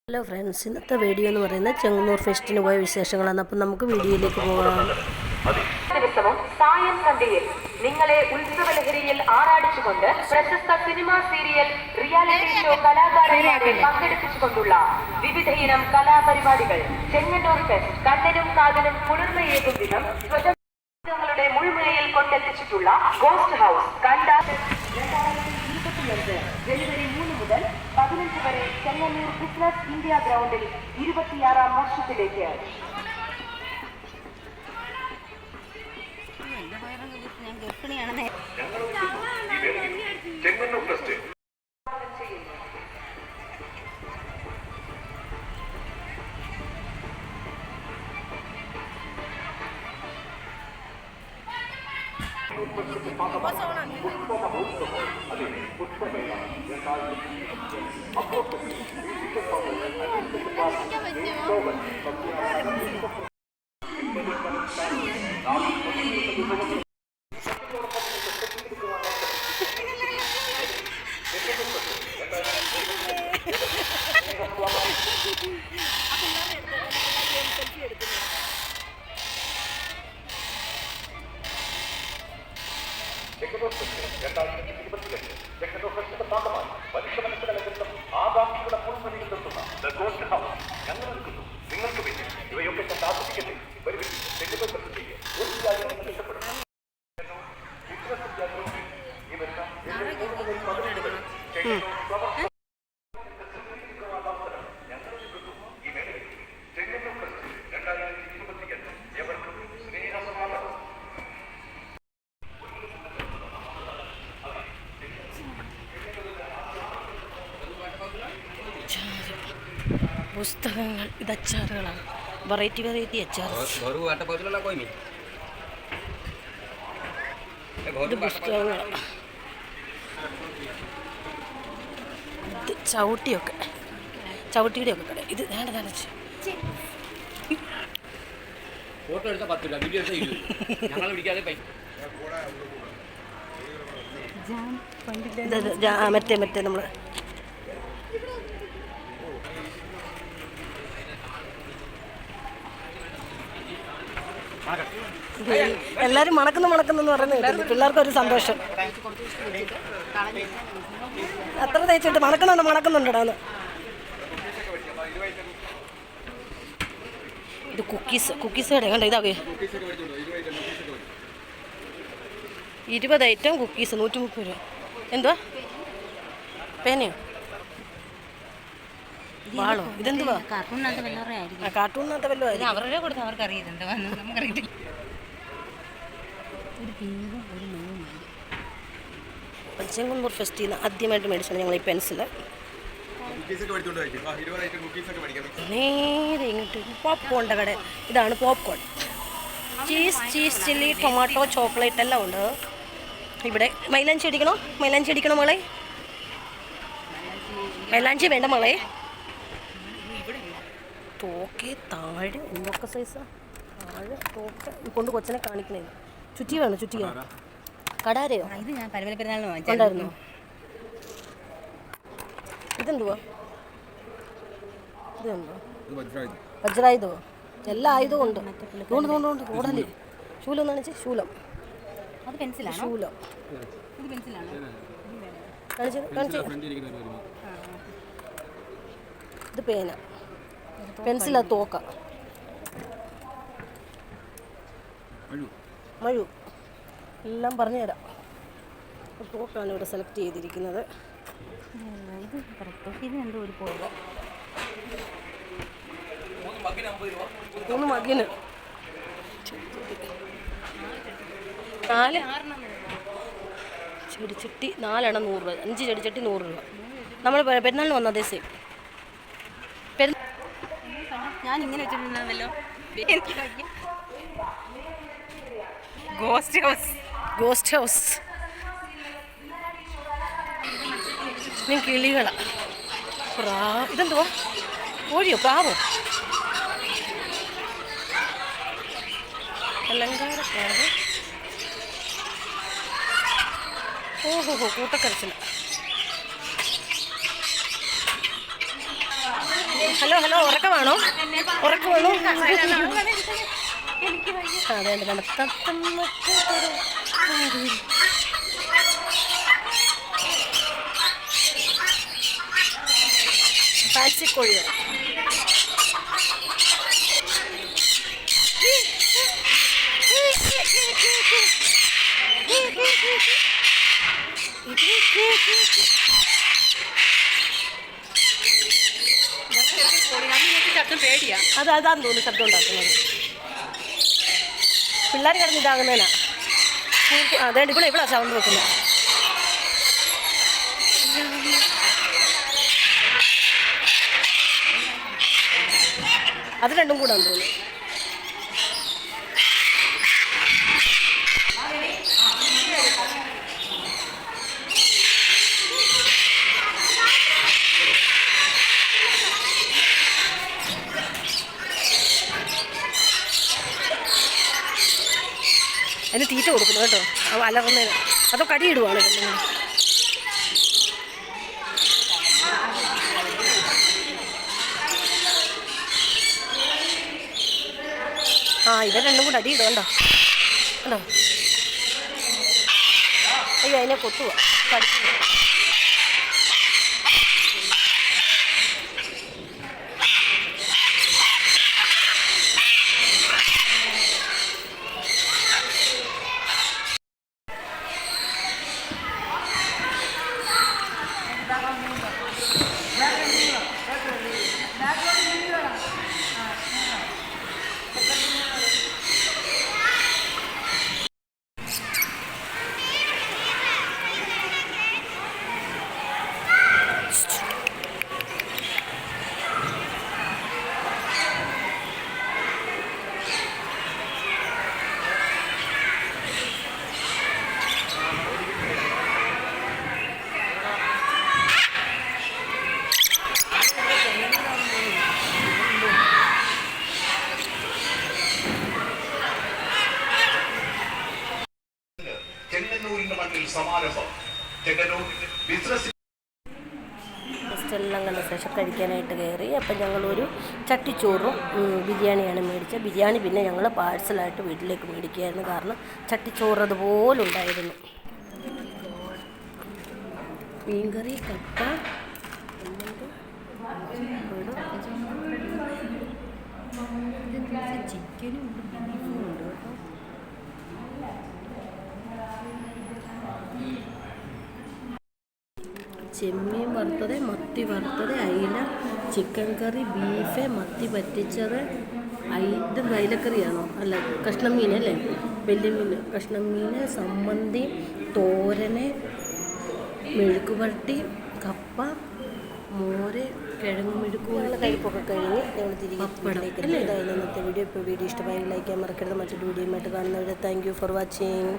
Hello friends, ഇന്നത്തെ video എന്ന് പറയുന്നത് ചെങ്ങന്നൂർ ഫെസ്റ്റിന് പോയ വിശേഷങ്ങളാണ്. അപ്പം നമുക്ക് വീഡിയോയിലേക്ക് പോകാം. ദിവസവും സായം സന്ധ്യയിൽ നിങ്ങളെ ഉത്സവലഹരിയിൽ ആറാടിച്ചുകൊണ്ട് പ്രശസ്ത സിനിമ സീരിയൽ റിയാലിറ്റി ഷോ കലാകാരന്മാരെ പങ്കെടുപ്പിച്ചുകൊണ്ടുള്ള വിവിധയിനം കലാപരിപാടികൾ ചെങ്ങന്നൂർ ഫെസ്റ്റ് കണ്ണിനും കാതിനും കുളിർമയേകും വിധം സ്വതന്ത്രങ്ങളുടെ മുൾമുനയിൽ കൊണ്ടെത്തിച്ചിട്ടുള്ള ഗോസ്റ്റ് ഹൗസ് കണ്ട 2025 ജനുവരി 3 മുതൽ 15 വരെ ചെങ്ങന്നൂർ ബിസിനസ് ഇന്ത്യ ഗ്രൗണ്ടിൽ 26ാം വർഷത്തിലേക്ക്. ആകാംക്ഷയുടെ മുൾമുനയിൽ നിർത്തുന്ന ദ ഗോസ്റ്റ് ഹൗസ് ഞങ്ങൾ നിൽക്കുന്നു നിങ്ങൾക്ക് വേണ്ടി. ഇവയൊക്കെ കണ്ട് ആസ്വദിക്കട്ടെ. പുസ്തകങ്ങൾ, ഇത് അച്ചാറുകളാണ്. വെറൈറ്റി അച്ചാർ. ഇത് പുസ്തകങ്ങൾ, ഇത് ചവിട്ടിയുടെ ഒക്കെ കട. ഇത് നനച്ച് മറ്റേ നമ്മൾ എല്ലാരും മണക്കുന്നു പറയുന്നത് കേട്ടില്ല. പിള്ളേർക്കൊരു സന്തോഷം. അത്ര തേച്ചിട്ട് മണക്കുന്നുണ്ടോന്ന്. ഇത് കുക്കീസ് കട കണ്ടോ. ഇതാകെ 20 ഐറ്റം കുക്കീസ് 130 രൂപ. എന്തുവാ പേനയോ വാളോ? ഇതെന്തുവാ? കാർട്ടൂണിനകത്ത് വല്ലതും ആയിരിക്കും. അവരുടെ കൊടുത്ത് അവർക്ക് അറിയുന്നുണ്ട്, നമുക്കറിയത്തില്ല. ചെങ്ങന്നൂർ ഫെസ്റ്റിൽ നിന്ന് ആദ്യമായിട്ട് മേടിച്ചാണ് ഞങ്ങൾ ഈ പെൻസില്. നേരെ ഇങ്ങോട്ട് പോപ്കോണിൻ്റെ കട. ഇതാണ് popcorn. Cheese chilli tomato chocolate എല്ലാം ഉണ്ട് ഇവിടെ. മൈലാഞ്ചി അടിക്കണോ മോളെ? മൈലാഞ്ചി വേണ്ട മോളെ. തോക്കെ താഴെ എന്തൊക്കെ സൈസാ. താഴെ തോക്കെ കൊണ്ട് കൊച്ചിനെ കാണിക്കണേ. ചുറ്റി കടാരയോ? ഇത് ഞാൻ പരമലപ്പെരുന്നാളിന് ഉണ്ടായിരുന്നു. ഇതെന്തുവാ? വജ്രായുധോ? എല്ലാ ആയുധവും ഉണ്ട്. കൊണ്ട് കൂടുതൽ ശൂലം എന്ന് കാണിച്ച്. ശൂലം അത് പെൻസിലാണ്. ശൂലം ഇത് പെൻസിലാണ്. കാണിച്ച്. ഇത് പേന. പെൻസിലാ. തോക്ക മഴു എല്ലാം പറഞ്ഞു തരാം. തോക്കാണ് ഇവിടെ സെലക്ട് ചെയ്തിരിക്കുന്നത്. ഇത് ഇത് എന്തോ ഒരു പോക 3 മകിന് 4 ചെടിച്ചട്ടി 4 എണ്ണം 100 രൂപ. 5 ചെടിച്ചട്ടി 100 രൂപ. നമ്മൾ പെരുന്നാളിന് വന്ന അതേ സെയിം. ഞാൻ ഇങ്ങനെ വെച്ചിട്ടുണ്ടല്ലോ. ഗോസ്റ്റ് ഹൗസ് കിളികളാ. ഇതെന്തുവാ? കോഴിയോ പ്രാവോ? അലങ്കാരക്കാട്. കൂട്ടക്കരച്ചില്ല. ഹലോ ഹലോ, ഉറക്കമാണോ? ഉറക്കമാണോ? അതെ കാച്ചിക്കോഴി. അതാന്ന് തോന്നുന്നു ശബ്ദം ഉണ്ടാക്കുന്നത്. പിള്ളേർ കിടന്ന് ഇതാകുന്നതിനാ. അതെ ഇവിടെ സൗണ്ട് വെക്കുന്നത്. അത് രണ്ടും കൂടെ തോന്നുന്നു. അതിന് തീറ്റ കൊടുക്കുന്നു കേട്ടോ, അലറുന്നതിന്. അതോ കടിയിടുവാണ്. ഇവർ രണ്ടും കൂടെ അടിയിടും കണ്ടോ കണ്ടോ. അയ്യോ, അതിനെ കൊത്തുക കടിക്കുന്നു. ചെങ്ങന്നൂരിന്റെ മണ്ണിൽ സമാരംഭം. ചെങ്ങന്നൂർ ബിസിനസ് എല്ലാം കണ്ട ശേഷം കഴിക്കാനായിട്ട് കയറി. അപ്പം ഞങ്ങളൊരു ചട്ടിച്ചോറും ബിരിയാണിയാണ് മേടിച്ചത്. ബിരിയാണി പിന്നെ ഞങ്ങൾ പാഴ്സലായിട്ട് വീട്ടിലേക്ക് മേടിക്കുകയായിരുന്നു, കാരണം ചട്ടിച്ചോറ് അതുപോലെ ഉണ്ടായിരുന്നു. മീൻകറി, കപ്പ, ചിക്കനും ഉണ്ട്, ബീഫും ഉണ്ട് കേട്ടോ. ചെമ്മീൻ വറുത്തത്, മത്തി വറുത്തത്, അയില, ചിക്കൻ കറി, ബീഫ്, മത്തി പറ്റിച്ചത്, ഇത് അയിലക്കറിയാണോ? അല്ല, കഷ്ണം മീൻ അല്ലേ, വലിയ മീൻ, കഷ്ണം മീൻ, സമ്മന്തി, തോരന്, മെഴുക്കുപുരട്ടി, കപ്പ, മോര്, കിഴങ്ങ് മെഴുക്കുള്ള കഴിപ്പൊക്കെ കഴിഞ്ഞ് ഞങ്ങൾ തിരികെ വീട്ടിലേക്ക് എത്തി. ഇന്നത്തെ വീഡിയോ ഇഷ്ടമായി ലൈക്ക് ചെയ്യാൻ മറക്കരുത്. മറ്റൊരു വീഡിയോയുമായിട്ട് കാണുന്നവരെ താങ്ക് യു ഫോർ വാച്ചിങ്.